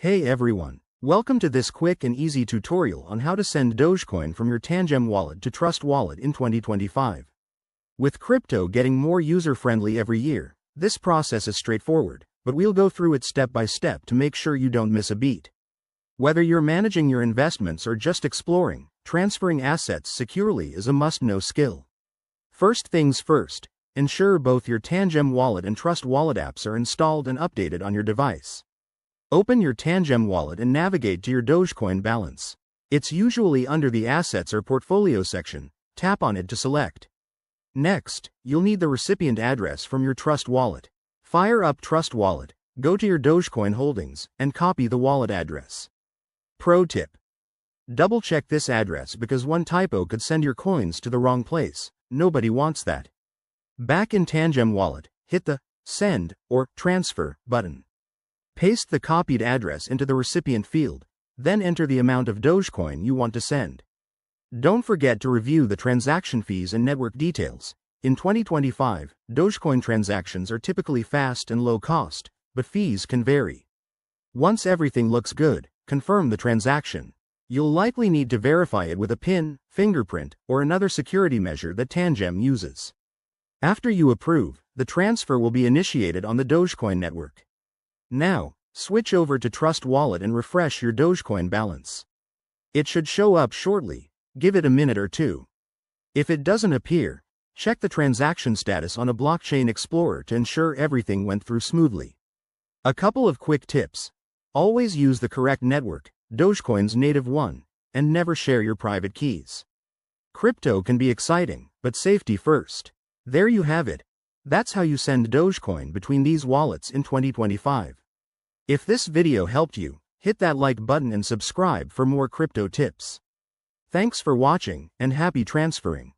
Hey everyone, welcome to this quick and easy tutorial on how to send Dogecoin from your Tangem wallet to Trust Wallet in 2025. With crypto getting more user-friendly every year, this process is straightforward, but we'll go through it step by step to make sure you don't miss a beat. Whether you're managing your investments or just exploring, transferring assets securely is a must-know skill. First things first, ensure both your Tangem wallet and Trust Wallet apps are installed and updated on your device. Open your Tangem wallet and navigate to your Dogecoin balance. It's usually under the Assets or Portfolio section. Tap on it to select. Next, you'll need the recipient address from your Trust Wallet. Fire up Trust Wallet, go to your Dogecoin holdings, and copy the wallet address. Pro tip: double-check this address because one typo could send your coins to the wrong place. Nobody wants that. Back in Tangem wallet, hit the Send or Transfer button. Paste the copied address into the recipient field, then enter the amount of Dogecoin you want to send. Don't forget to review the transaction fees and network details. In 2025, Dogecoin transactions are typically fast and low cost, but fees can vary. Once everything looks good, confirm the transaction. You'll likely need to verify it with a PIN, fingerprint, or another security measure that Tangem uses. After you approve, the transfer will be initiated on the Dogecoin network. Now, switch over to Trust Wallet and refresh your Dogecoin balance. It should show up shortly. Give it a minute or two. If it doesn't appear, check the transaction status on a blockchain explorer to ensure everything went through smoothly. A couple of quick tips. Always use the correct network, Dogecoin's native one, and never share your private keys. Crypto can be exciting, but safety first. There you have it. That's how you send Dogecoin between these wallets in 2025. If this video helped you, hit that like button and subscribe for more crypto tips. Thanks for watching, and happy transferring.